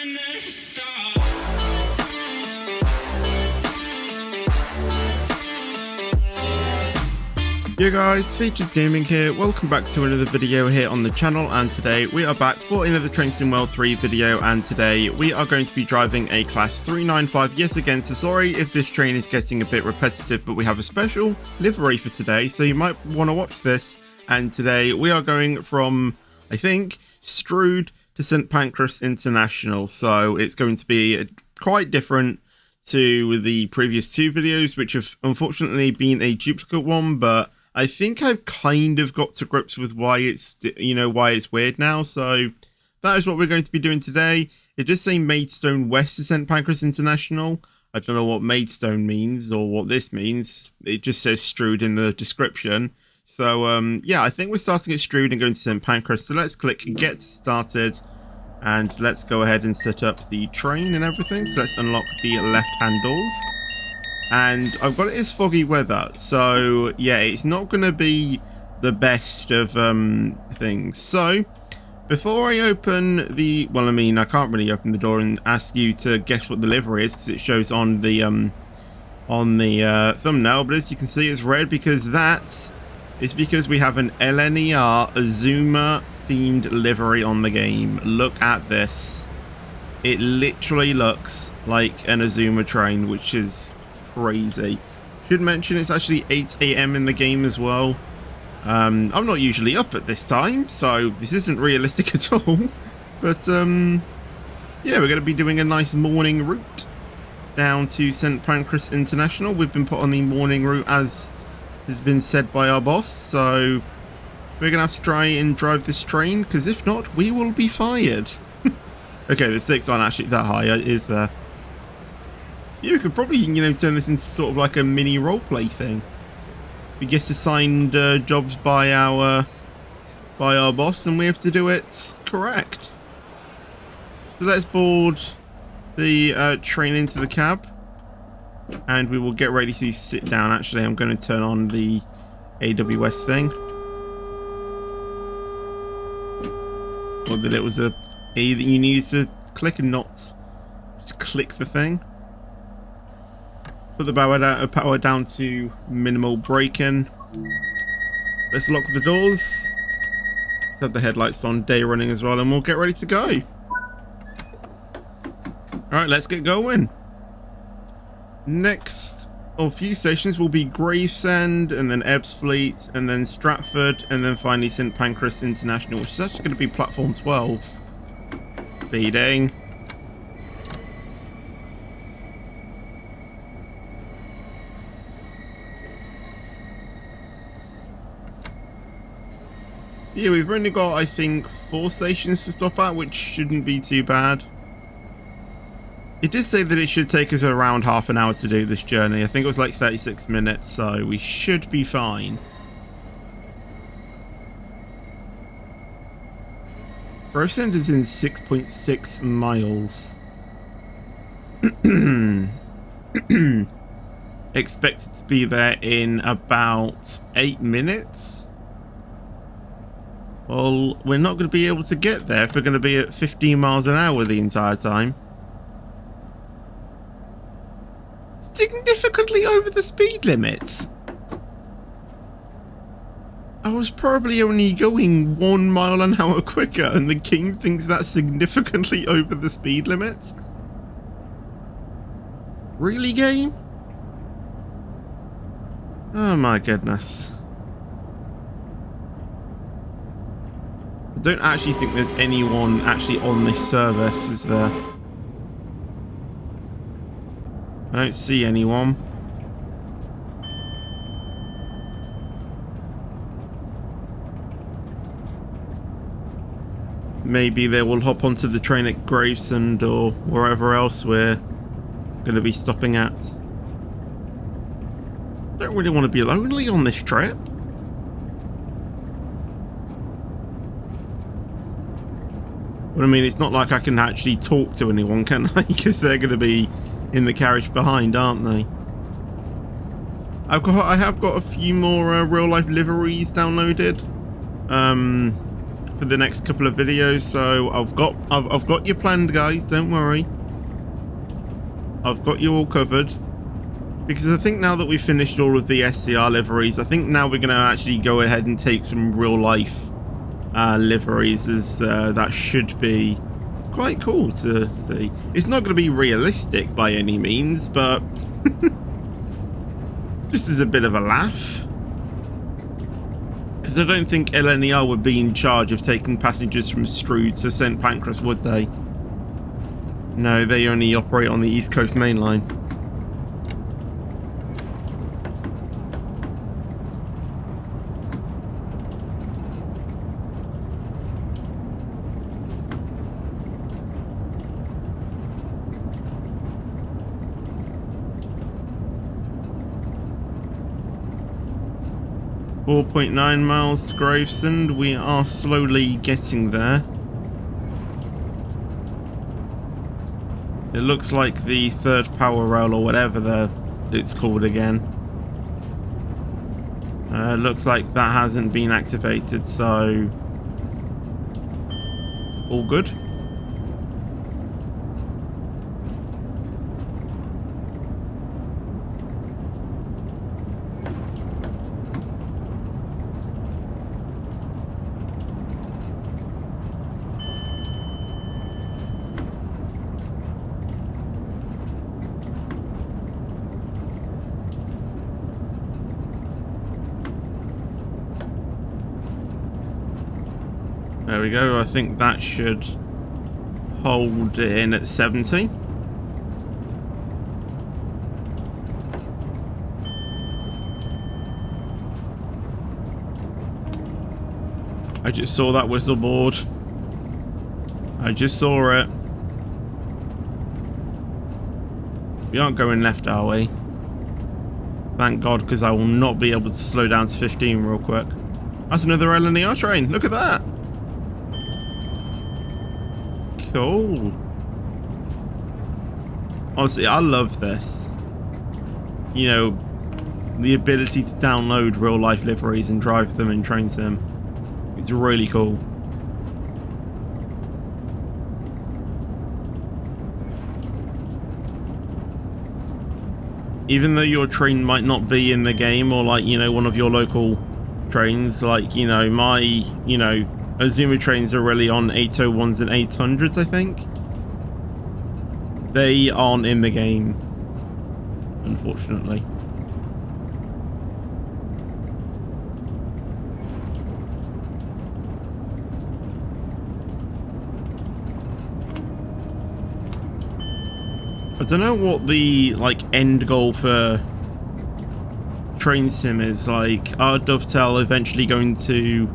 Yo guys, Features Gaming here, welcome back to another video here on the channel, and today we are back for another Train Sim World 3 video, and today we are going to be driving a class 395 yet again. So sorry if this train is getting a bit repetitive, but we have a special livery for today, so you might want to watch this. And today we are going from, I think, Strood to St Pancras International, so it's going to be quite different to the previous two videos, which have unfortunately been a duplicate one, but I think I've kind of got to grips with why it's, why it's weird now. So that is what we're going to be doing today. It does say Maidstone West to St Pancras International. I don't know what Maidstone means or what this means. It just says Strood in the description. So yeah, I think we're starting at Strood and going to St Pancras. So let's click get started and let's go ahead and set up the train and everything. So let's unlock the left-hand doors. And I've got it as foggy weather, so yeah, it's not going to be the best of things. So before I open the, well, I mean, I can't really open the door and ask you to guess what the livery is because it shows on the thumbnail. But as you can see, it's red because that is because we have an LNER Azuma themed livery on the game. Look at this; it literally looks like an Azuma train, which is crazy. Should mention it's actually 8 AM in the game as well. I'm not usually up at this time, so this isn't realistic at all. But yeah, we're going to be doing a nice morning route down to St Pancras International. We've been put on the morning route as has been said by our boss, so we're going to have to try and drive this train, because if not, we will be fired. Okay, the stakes aren't actually that high, is there? Yeah, we could probably, turn this into sort of like a mini roleplay thing. We get assigned jobs by our boss, and we have to do it correct. So let's board the train into the cab, and we will get ready to sit down. Actually, I'm going to turn on the AWS thing. Or that it was a A that you needed to click and not just click the thing. Put the power down to minimal braking. Let's lock the doors. Let's have the headlights on, day running as well, and we'll get ready to go. Alright, let's get going. Next few stations will be Gravesend, and then Ebbsfleet, and then Stratford, and then finally St Pancras International, which is actually going to be platform 12. Speeding. Yeah, we've only got, I think, 4 stations to stop at, which shouldn't be too bad. It did say that it should take us around half an hour to do this journey. I think it was like 36 minutes, so we should be fine. Gravesend is in 6.6 miles. Expected to be there in about 8 minutes. Well, we're not going to be able to get there if we're going to be at 15 miles an hour the entire time. Significantly over the speed limit. I was probably only going 1 mile an hour quicker, and the game thinks that's significantly over the speed limit. Really, game? Oh my goodness. I don't actually think there's anyone actually on this service, is there? I don't see anyone. Maybe they will hop onto the train at Gravesend or wherever else we're going to be stopping at. Don't really want to be lonely on this trip. But I mean, it's not like I can actually talk to anyone, can I? Because they're going to be in the carriage behind, aren't they? I have got a few more real life liveries downloaded. for the next couple of videos, so I've got you planned, guys. Don't worry. I've got you all covered. Because I think now that we've finished all of the SCR liveries, I think now we're going to actually go ahead and take some real life liveries, as that should be quite cool to see. It's not going to be realistic by any means, but just as a bit of a laugh. Because I don't think LNER would be in charge of taking passengers from Strood to St Pancras, would they? No, they only operate on the East Coast Main Line. .9 miles to Gravesend. We are slowly getting there. It looks like the third power rail, or whatever it's called again. Looks like that hasn't been activated, so all good. There we go. I think that should hold it in at 70. I just saw that whistle board. I just saw it. We aren't going left, are we? Thank God, because I will not be able to slow down to 15 real quick. That's another LNER train. Look at that. Cool. Honestly, I love this. You know, the ability to download real life liveries and drive them in train sim. It's really cool. Even though your train might not be in the game, or like, you know, one of your local trains, like, you know, my, you know, Azuma trains are really on 801s and 800s, I think. They aren't in the game, unfortunately. I don't know what the, like, end goal for train sim is. Like, are Dovetail eventually going to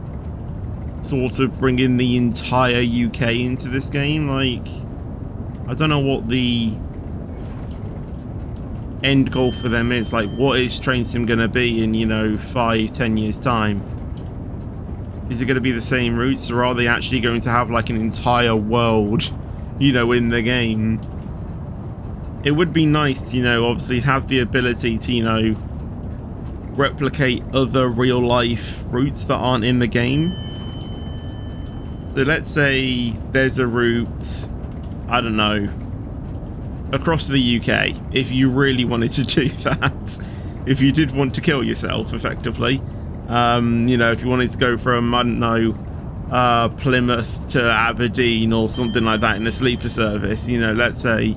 sort of bring in the entire UK into this game? Like, I don't know what the end goal for them is. Like, what is train sim gonna be in, you know, 5-10 years time? Is it gonna be the same routes, or are they actually going to have like an entire world, you know, in the game? It would be nice to, you know, obviously have the ability to, you know, replicate other real life routes that aren't in the game. So let's say there's a route, I don't know, across the UK, if you really wanted to do that, if you did want to kill yourself, effectively, you know, if you wanted to go from, I don't know, Plymouth to Aberdeen or something like that in a sleeper service, you know, let's say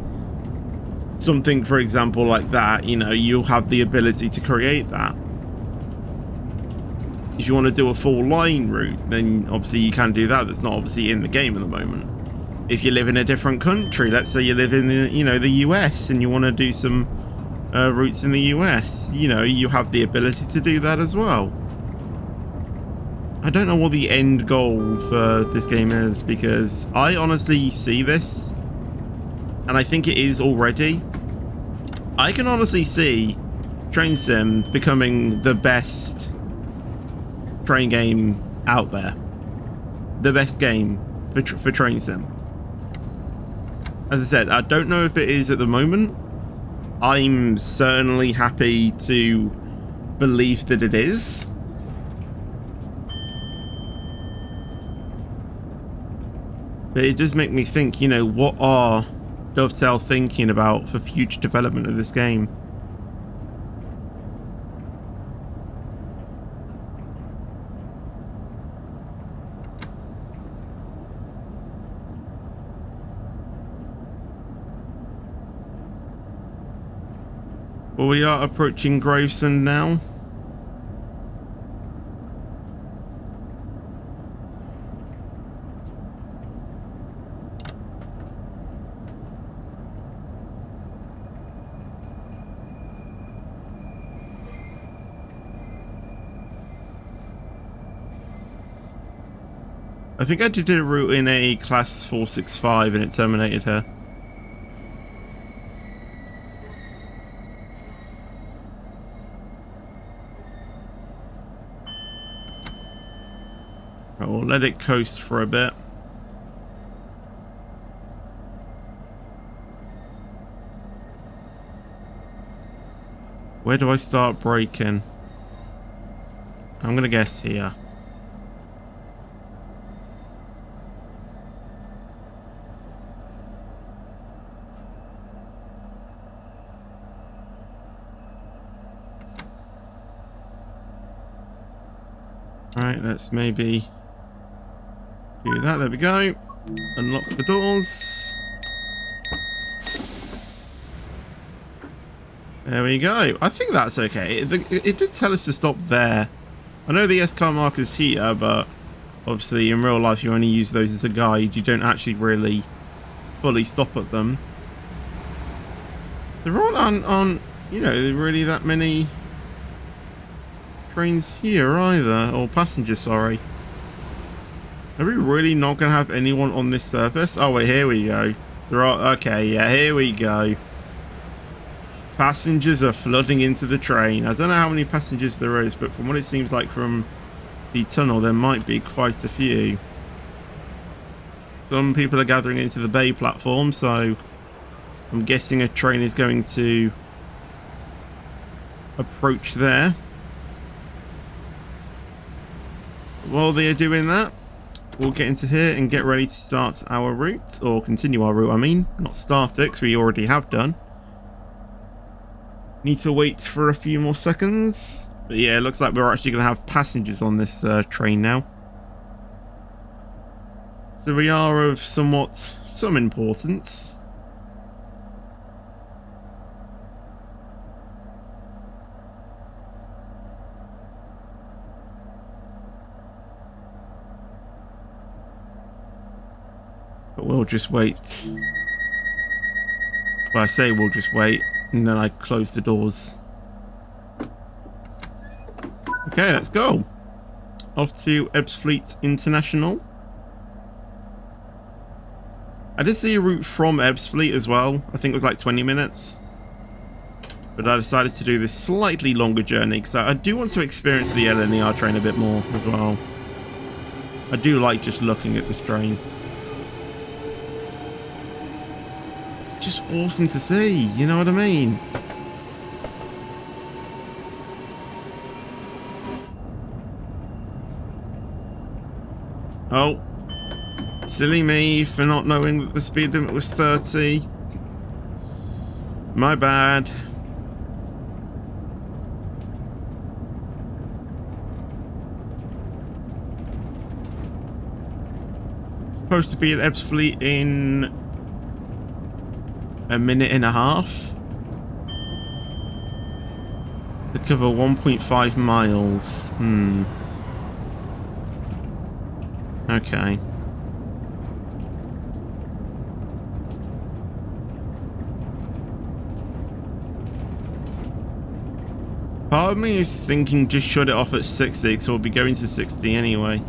something, for example, like that, you know, you'll have the ability to create that. If you want to do a full line route, then obviously you can do that. That's not obviously in the game at the moment. If you live in a different country, let's say you live in the, you know, the US, and you want to do some routes in the US, you know, you have the ability to do that as well. I don't know what the end goal for this game is, because I honestly see this, and I think it is already. I can honestly see Train Sim becoming the best train game out there. The best game for Train Sim. As I said, I don't know if it is at the moment. I'm certainly happy to believe that it is. But it does make me think, you know, what are Dovetail thinking about for future development of this game? Well, we are approaching Gravesend now. I think I did a route in a class 465 and it terminated her. We'll let it coast for a bit. Where do I start braking? I'm gonna guess here. Alright, let's maybe do that. There we go. Unlock the doors. There we go. I think that's okay. It did tell us to stop there. I know the S-car marker's here, but obviously in real life you only use those as a guide. You don't actually really fully stop at them. There aren't you know, really that many trains here either, or passengers, sorry. Are we really not going to have anyone on this surface? Oh wait, here we go. There are, okay, yeah, here we go. Passengers are flooding into the train. I don't know how many passengers there is, but from what it seems like from the tunnel, there might be quite a few. Some people are gathering into the bay platform, so I'm guessing a train is going to approach there. While they are doing that, we'll get into here and get ready to start our route, or continue our route, I mean. Not start it, because we already have done. Need to wait for a few more seconds. But yeah, it looks like we're actually going to have passengers on this train now. So we are of some importance. But we'll just wait. Well, I say we'll just wait, and then I close the doors. Okay, let's go. Off to Ebbsfleet International. I did see a route from Ebbsfleet as well. I think it was like 20 minutes. But I decided to do this slightly longer journey because I do want to experience the LNER train a bit more as well. I do like just looking at this train. Just awesome to see, you know what I mean? Oh, silly me for not knowing that the speed limit was 30. My bad. Supposed to be at Ebbsfleet in a minute and a half to cover 1.5 miles. Okay. Part of me is thinking just shut it off at 60 because we'll be going to 60 anyway.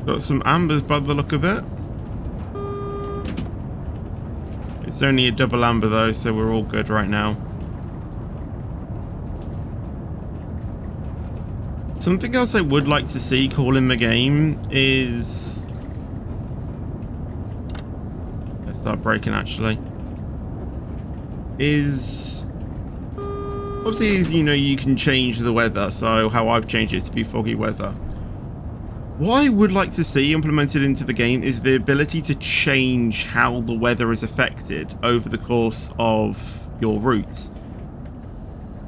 Got some ambers by the look of it. It's only a double amber though, so we're all good right now. Something else I would like to see call in the game is... Let's start breaking actually. Is... Obviously, as you know, you can change the weather, so how I've changed it to be foggy weather. What I would like to see implemented into the game is the ability to change how the weather is affected over the course of your routes.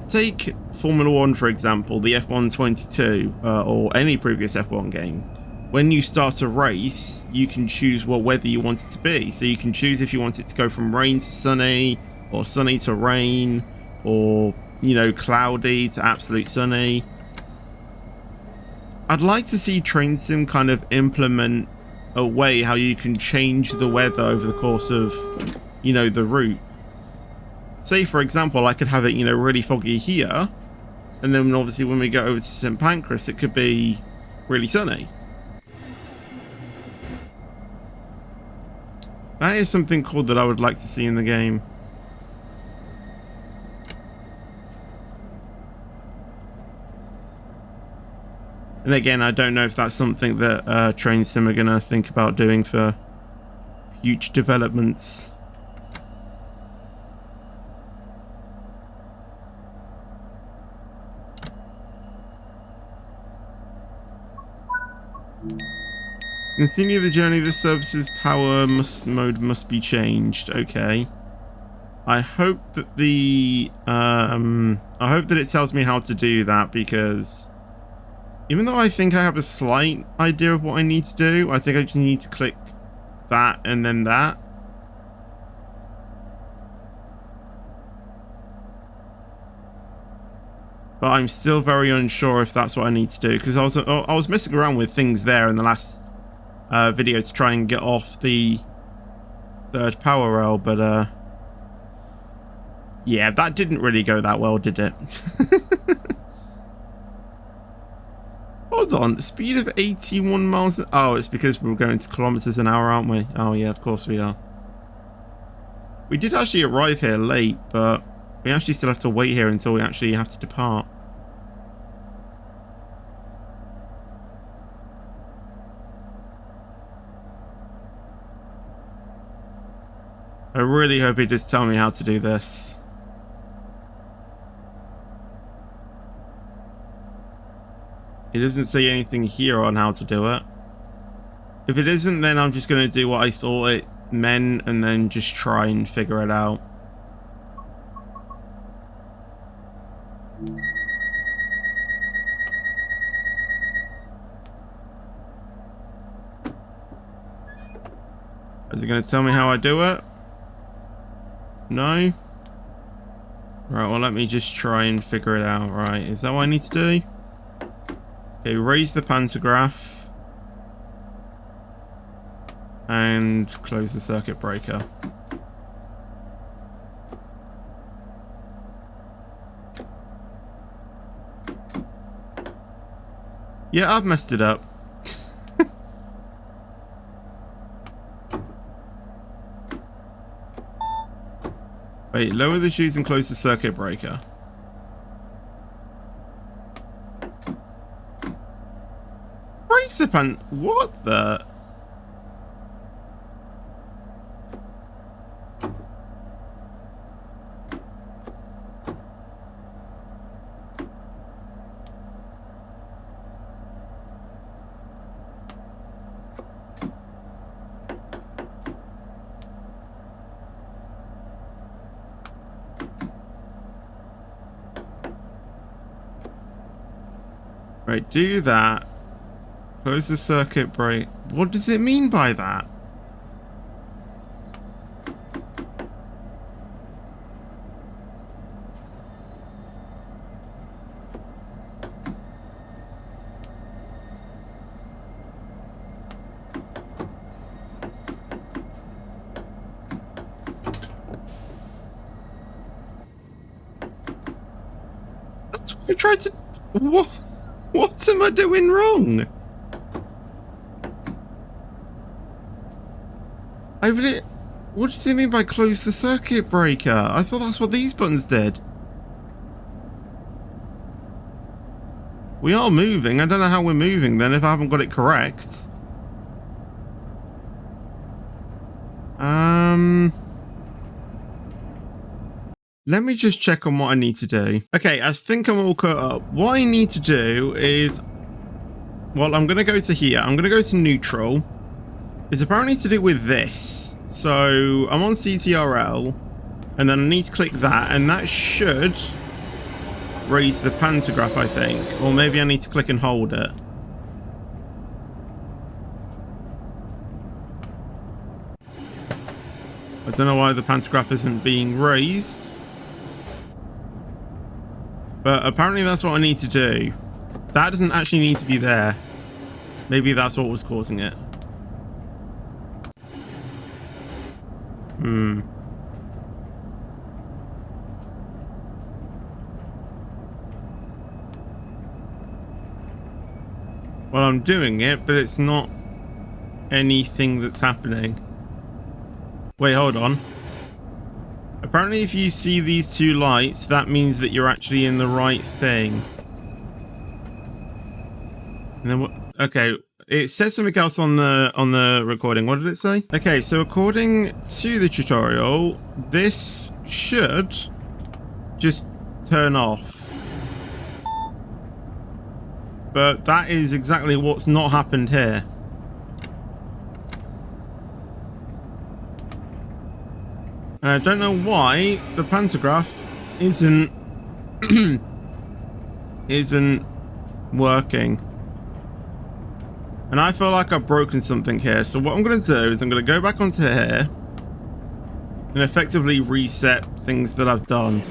Take Formula 1, for example, the F1 22, or any previous F1 game. When you start a race, you can choose what weather you want it to be. So you can choose if you want it to go from rain to sunny, or sunny to rain, or, you know, cloudy to absolute sunny. I'd like to see Train Sim kind of implement a way how you can change the weather over the course of, you know, the route. Say, for example, I could have it, you know, really foggy here, and then obviously when we go over to St Pancras, it could be really sunny. That is something cool that I would like to see in the game. And again, I don't know if that's something that Train Sim are going to think about doing for future developments. Continue the journey. The service's power mode must be changed. Okay. I hope that the I hope that it tells me how to do that, because even though I think I have a slight idea of what I need to do, I think I just need to click that and then that. But I'm still very unsure if that's what I need to do, because I was messing around with things there in the last video to try and get off the third power rail, but yeah, that didn't really go that well, did it? Hold on, speed of 81 miles. Oh, it's because we're going to kilometers an hour, aren't we? Oh yeah, of course we are. We did actually arrive here late, but we actually still have to wait here until we actually have to depart. I really hope it just tell me how to do this. It doesn't say anything here on how to do it. If it isn't, then I'm just going to do what I thought it meant and then just try and figure it out. Is it going to tell me how I do it? No? Right, well, let me just try and figure it out. Right, is that what I need to do? Okay, raise the pantograph. And close the circuit breaker. Yeah, I've messed it up. Wait, lower the shoes and close the circuit breaker. Raise the pan... What the... Right, do that. Close the circuit break. What does it mean by that? I tried to... What am I doing wrong? What does it mean by close the circuit breaker? I thought that's what these buttons did. We are moving. I don't know how we're moving then if I haven't got it correct. Let me just check on what I need to do. Okay, I think I'm all caught up. What I need to do is, well, I'm going to go to here. I'm going to go to neutral. It's apparently to do with this. So I'm on CTRL and then I need to click that and that should raise the pantograph, I think. Or maybe I need to click and hold it. I don't know why the pantograph isn't being raised. But apparently that's what I need to do. That doesn't actually need to be there. Maybe that's what was causing it. Well, I'm doing it, but it's not anything that's happening. Wait, hold on. Apparently, if you see these two lights, that means that you're actually in the right thing. And then what? Okay, it says something else on the recording. What did it say? Okay, so according to the tutorial, this should just turn off. But that is exactly what's not happened here. And I don't know why the pantograph isn't working. And I feel like I've broken something here. So what I'm going to do is I'm going to go back onto here and effectively reset things that I've done.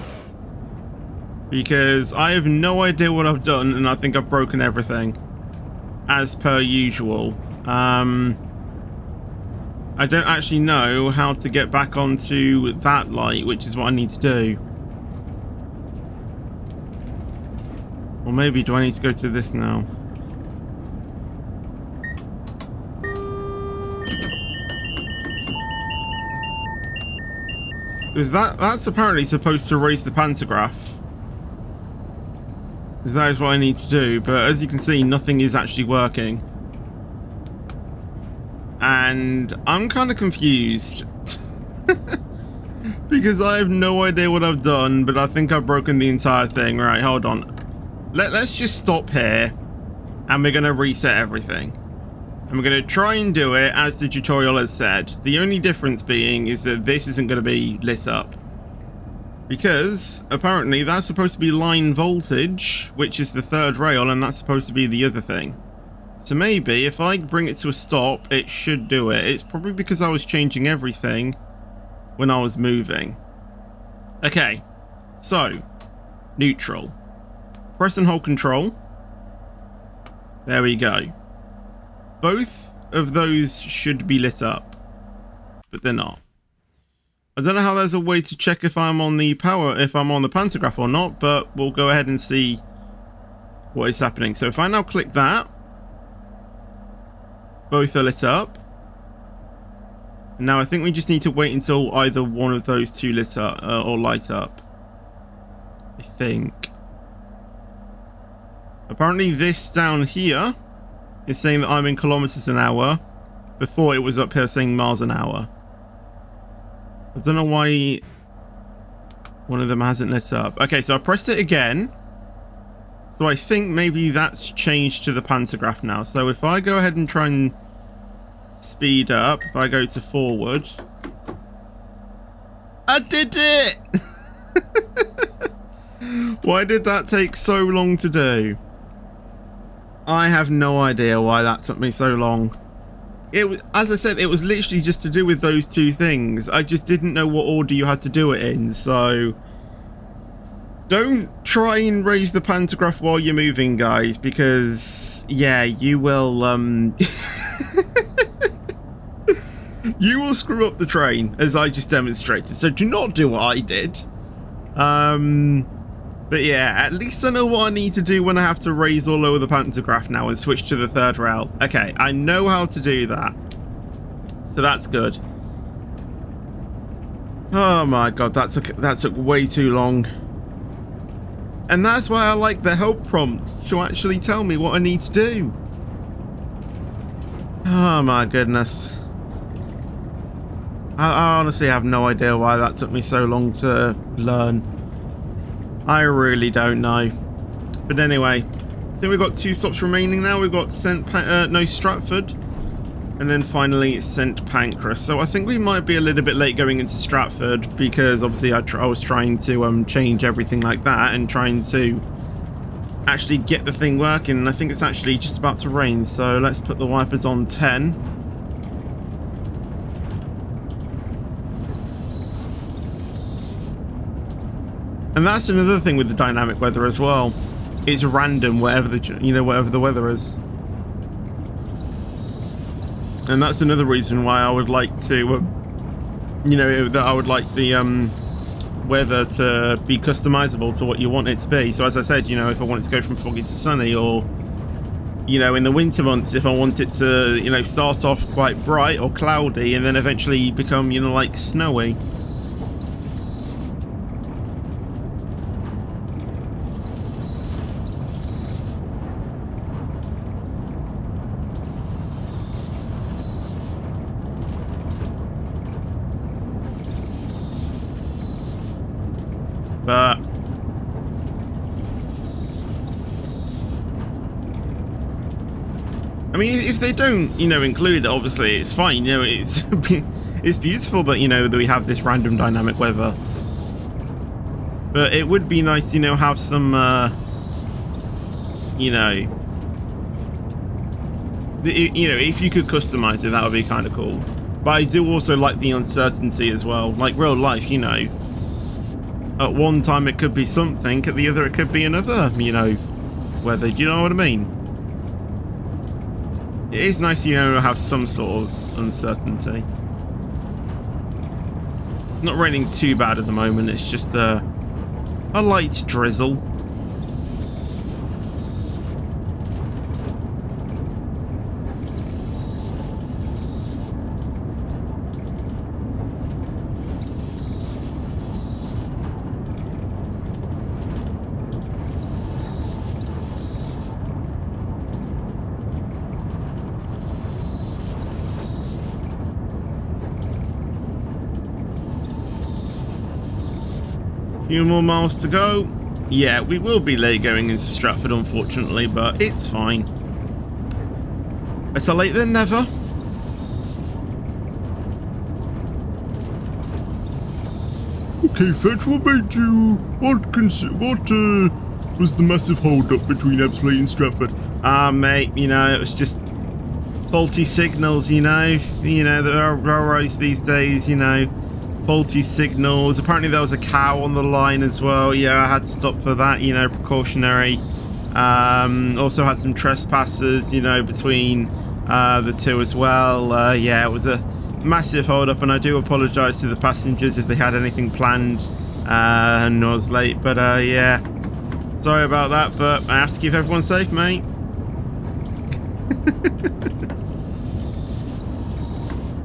Because I have no idea what I've done and I think I've broken everything. As per usual. I don't actually know how to get back onto that light, which is what I need to do. Or maybe do I need to go to this now? Because that's apparently supposed to raise the pantograph. Because that is what I need to do, but as you can see, nothing is actually working. And I'm kind of confused. Because I have no idea what I've done, but I think I've broken the entire thing. Right, hold on. Let's just stop here, and we're going to reset everything. And we're going to try and do it as the tutorial has said. The only difference being is that this isn't going to be lit up. Because apparently that's supposed to be line voltage, which is the third rail, and that's supposed to be the other thing. So maybe if I bring it to a stop, it should do it. It's probably because I was changing everything when I was moving. Okay, so neutral. Press and hold control. There we go. Both of those should be lit up, but they're not. I don't know how there's a way to check if I'm on the pantograph or not, but we'll go ahead and see what is happening. So if I now click that, both are lit up. And now I think we just need to wait until either one of those two lit up or light up. I think. Apparently this down here is saying that I'm in kilometers an hour. Before it was up here saying miles an hour. I don't know why one of them hasn't lit up. Okay, so I pressed it again. So I think maybe that's changed to the pantograph now. So if I go ahead and try and speed up, if I go to forward. I did it! Why did that take so long to do? I have no idea why that took me so long. It was, as I said, it was literally just to do with those two things. I just didn't know what order you had to do it in, so don't try and raise the pantograph while you're moving, guys, because yeah, you will you will screw up the train, as I just demonstrated. So do not do what I did. But yeah, at least I know what I need to do when I have to raise or lower the pantograph now and switch to the third rail. Okay, I know how to do that. So that's good. Oh my god, that took way too long. And that's why I like the help prompts to actually tell me what I need to do. Oh my goodness. I honestly have no idea why that took me so long to learn. I really don't know. But anyway, I think we've got 2 stops remaining now. We've got Stratford, and then finally St Pancras. So I think we might be a little bit late going into Stratford because obviously I was trying to change everything like that and trying to actually get the thing working. And I think it's actually just about to rain. So let's put the wipers on 10. And that's another thing with the dynamic weather as well. It's random whatever the weather is. And that's another reason why I would like to, that I would like the weather to be customizable to what you want it to be. So as I said, if I want it to go from foggy to sunny, or, in the winter months, if I want it to, start off quite bright or cloudy and then eventually become, like snowy. But I mean, if they don't, include it, obviously it's fine. It's it's beautiful that that we have this random dynamic weather. But it would be nice, have some, if you could customize it, that would be kind of cool. But I do also like the uncertainty as well, like real life. At one time it could be something, at the other it could be another, weather. Do you know what I mean? It is nice, to have some sort of uncertainty. It's not raining too bad at the moment. It's just a light drizzle. Few more miles to go. Yeah, we will be late going into Stratford, unfortunately, but it's fine. Better late than never. Okay, Fetch, what made you... What was the massive hold-up between Ebbsfleet and Stratford? Mate, it was just faulty signals, the railroads these days, faulty signals. Apparently there was a cow on the line as well. Yeah, I had to stop for that, precautionary. Also had some trespassers, between the two as well. Yeah, it was a massive hold up, and I do apologize to the passengers if they had anything planned and I was late. But yeah, sorry about that, but I have to keep everyone safe, mate.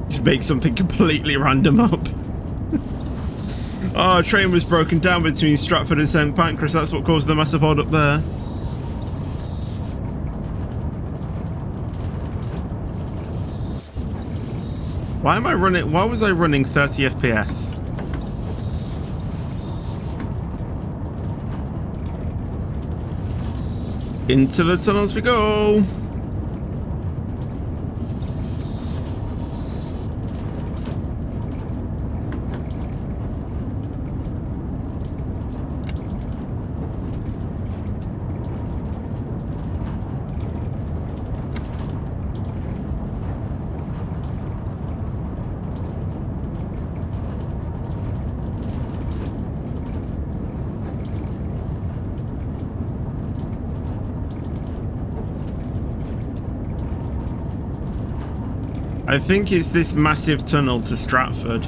Just make something completely random up. Oh, a train was broken down between Stratford and St Pancras. That's what caused the massive hold up there. Why was I running 30 FPS? Into the tunnels we go. I think it's this massive tunnel to Stratford.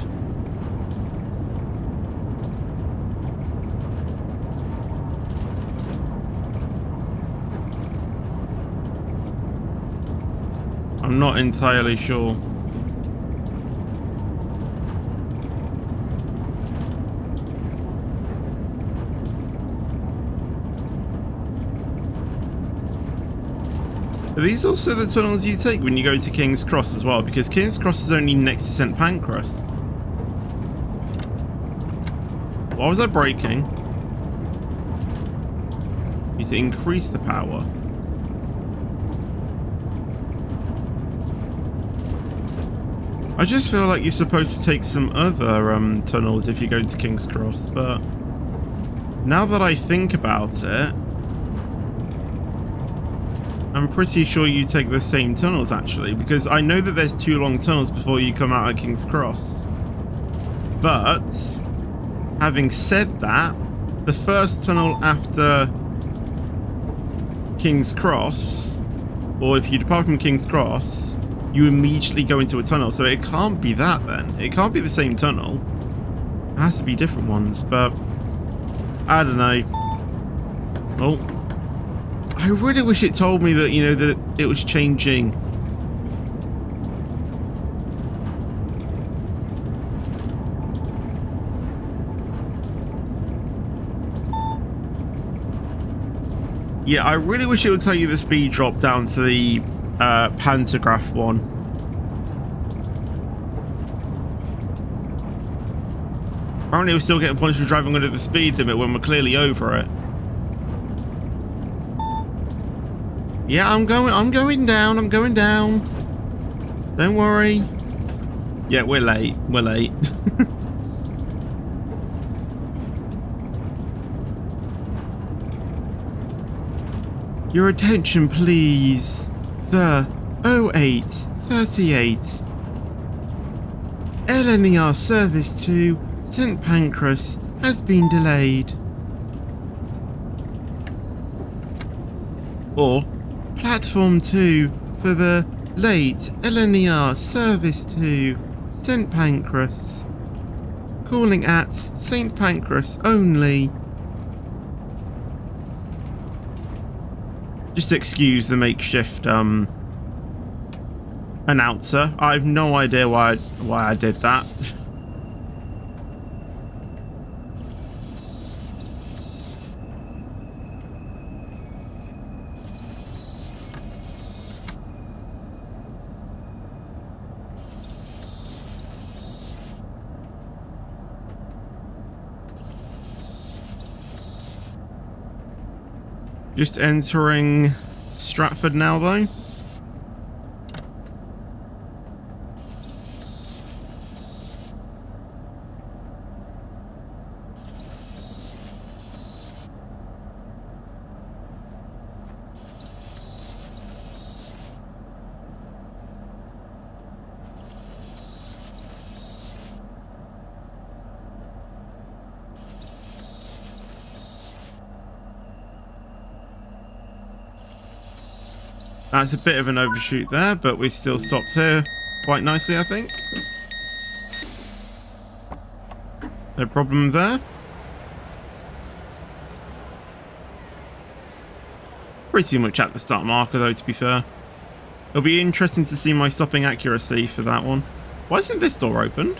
I'm not entirely sure. Are these also the tunnels you take when you go to King's Cross as well? Because King's Cross is only next to St Pancras. Why was I braking? Need to increase the power. I just feel like you're supposed to take some other tunnels if you go to King's Cross, but now that I think about it, I'm pretty sure you take the same tunnels actually, because I know that there's 2 long tunnels before you come out at King's Cross. But having said that, the first tunnel after King's Cross, or if you depart from King's Cross, you immediately go into a tunnel. So it can't be that then. It can't be the same tunnel. It has to be different ones, but I don't know. Well, I really wish it told me that, you know, that it was changing. Yeah, I really wish it would tell you the speed drop down to the pantograph one. Apparently we're still getting points for driving under the speed limit when we're clearly over it. Yeah, I'm going down. Don't worry. Yeah, we're late. Your attention, please. The 0838 LNER service to St Pancras has been delayed. Or Platform 2 for the late LNER service to St Pancras. Calling at St Pancras only. Just excuse the makeshift announcer. I have no idea why I did that. Just entering Stratford now, though. That's a bit of an overshoot there, but we still stopped here quite nicely, I think. No problem there. Pretty much at the start marker, though, to be fair. It'll be interesting to see my stopping accuracy for that one. Why isn't this door opened?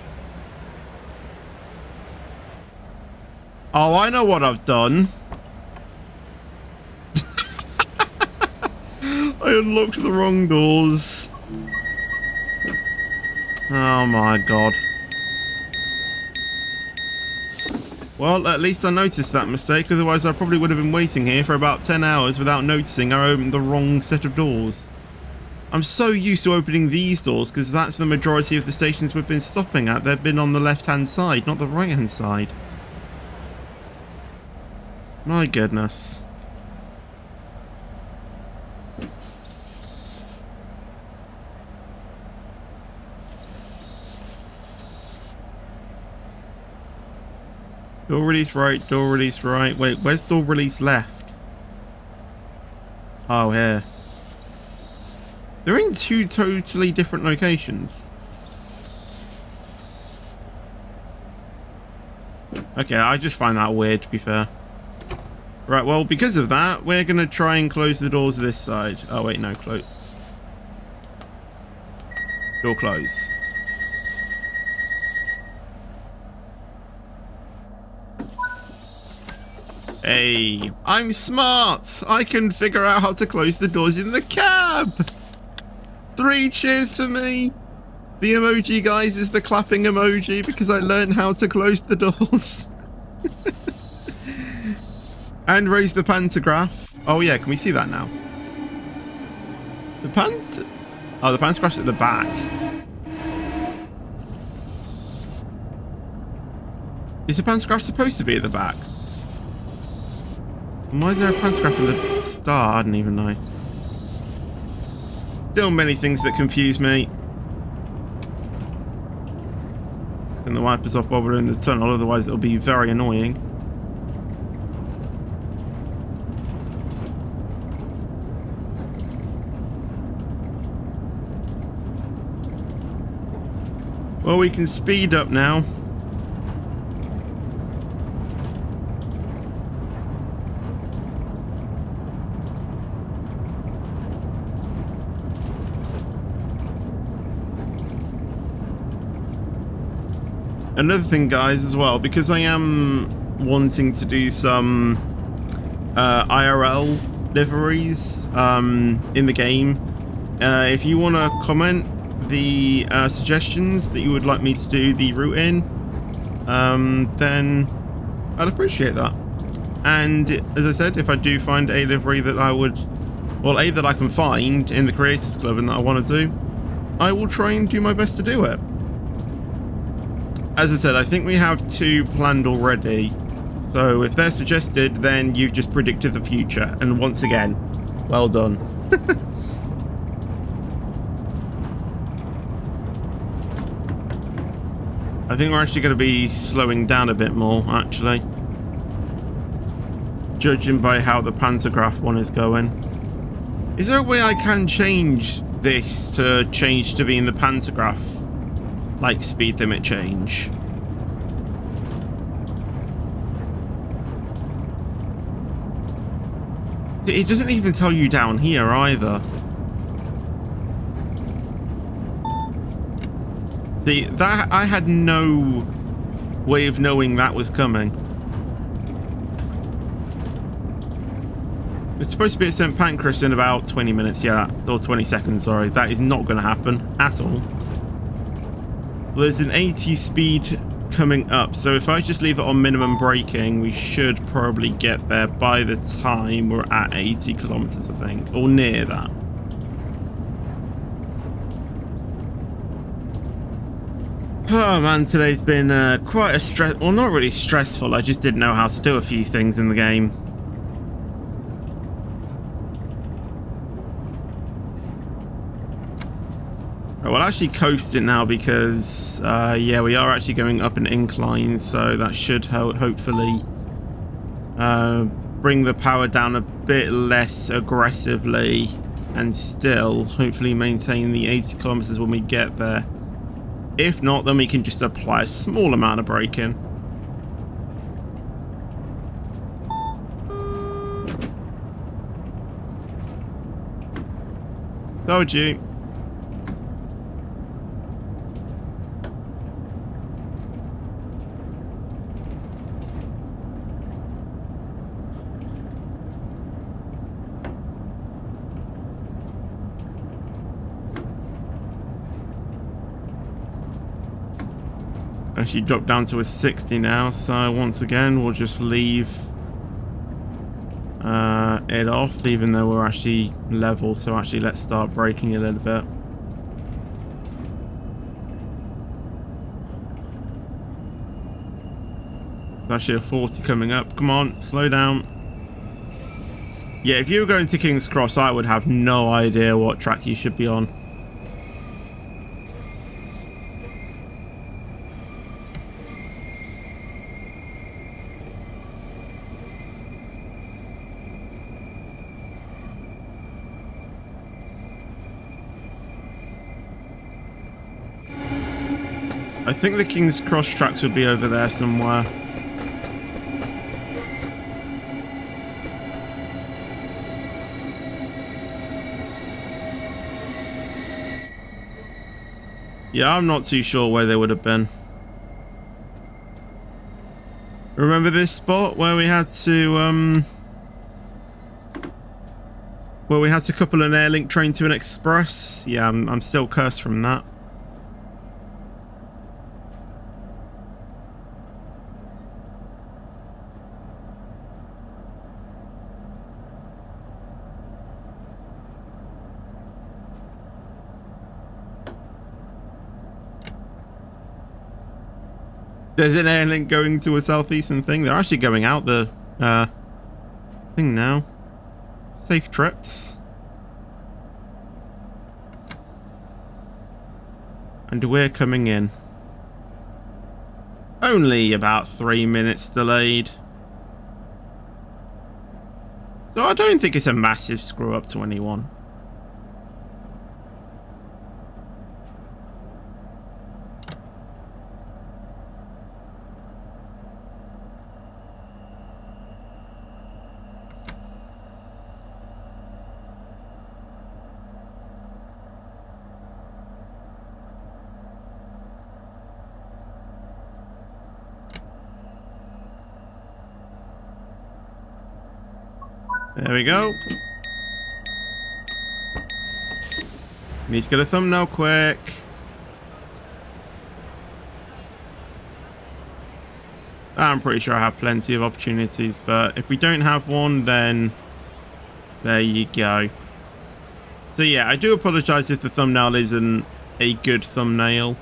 Oh, I know what I've done. I unlocked the wrong doors. Oh my god. Well, at least I noticed that mistake, otherwise I probably would have been waiting here for about 10 hours without noticing I opened the wrong set of doors. I'm so used to opening these doors because that's the majority of the stations we've been stopping at. They've been on the left-hand side, not the right-hand side. My goodness. Door release right, door release right. Wait, where's door release left? Oh, here. They're in 2 totally different locations. Okay, I just find that weird, to be fair. Right, well, because of that, we're going to try and close the doors this side. Oh, wait, no, close. Door close. Hey, I'm smart. I can figure out how to close the doors in the cab. 3 cheers for me. The emoji, guys, is the clapping emoji because I learned how to close the doors. And raise the pantograph. Oh yeah, can we see that now? The pantograph's at the back. Is the pantograph supposed to be at the back? Why is there a pantograph in the star? I don't even know. Still many things that confuse me. And the wipers off while we're in the tunnel, otherwise it'll be very annoying. Well, we can speed up now. Another thing, guys, as well, because I am wanting to do some IRL liveries in the game, if you want to comment the suggestions that you would like me to do the route in, then I'd appreciate that. And as I said, if I do find a livery that I would, well, that I can find in the Creators Club and that I want to do, I will try and do my best to do it. As I said, I think we have 2 planned already. So if they're suggested, then you've just predicted the future. And once again, well done. I think we're actually going to be slowing down a bit more, actually. Judging by how the pantograph one is going. Is there a way I can change this to change to being the pantograph? Like speed limit change. It doesn't even tell you down here either. See, that I had no way of knowing that was coming. It's supposed to be at St Pancras in about 20 minutes, yeah, or 20 seconds, sorry. That is not going to happen at all. There's an 80 speed coming up, so if I just leave it on minimum braking, we should probably get there by the time we're at 80 kilometers, I think, or near that. Oh man, today's been quite a well, not really stressful, I just didn't know how to do a few things in the game. Well, actually coasting now because, yeah, we are actually going up an incline, so that should hopefully bring the power down a bit less aggressively and still hopefully maintain the 80 kilometers when we get there. If not, then we can just apply a small amount of braking. Told you. Actually dropped down to a 60 now, so once again we'll just leave it off, even though we're actually level. So actually let's start braking a little bit. Actually a 40 coming up. Come on, slow down. Yeah, if you were going to King's Cross, I would have no idea what track you should be on. I think the King's Cross tracks would be over there somewhere. Yeah, I'm not too sure where they would have been. Remember this spot where we had to couple an airlink train to an express? Yeah, I'm still cursed from that. There's an airlink going to a southeastern thing. They're actually going out the thing now. Safe trips. And we're coming in. Only about 3 minutes delayed. So I don't think it's a massive screw up to anyone. There we go. Need to get a thumbnail quick. I'm pretty sure I have plenty of opportunities, but if we don't have one, then there you go. So yeah, I do apologize if the thumbnail isn't a good thumbnail.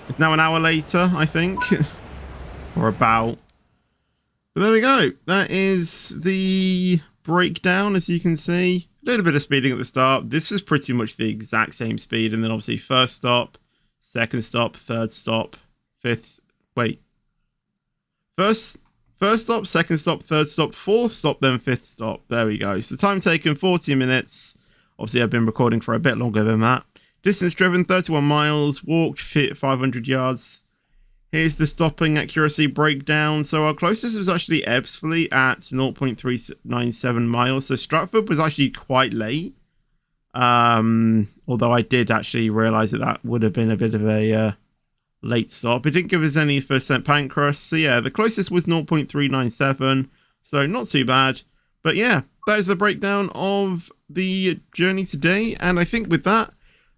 It's now an hour later, I think. Or about. But there we go. That is the breakdown, as you can see. A little bit of speeding at the start. This was pretty much the exact same speed. And then obviously first stop, second stop, third stop, fifth. Wait. First stop, second stop, third stop, fourth stop, then fifth stop. There we go. So time taken 40 minutes. Obviously I've been recording for a bit longer than that. Distance driven 31 miles, walked 500 yards. Here's the stopping accuracy breakdown. So our closest was actually Ebbsfleet at 0.397 miles. So Stratford was actually quite late. Although I did actually realize that would have been a bit of a late stop. It didn't give us any for St Pancras. So yeah, the closest was 0.397. So not too bad. But yeah, that is the breakdown of the journey today. And I think with that,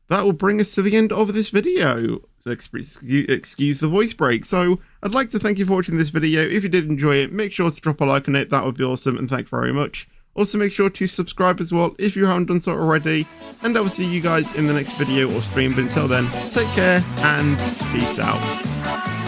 that will bring us to the end of this video. So excuse the voice break. So I'd like to thank you for watching this video. If you did enjoy it, make sure to drop a like on it. That would be awesome. And thank you very much. Also make sure to subscribe as well if you haven't done so already. And I will see you guys in the next video or stream. But until then, take care and peace out.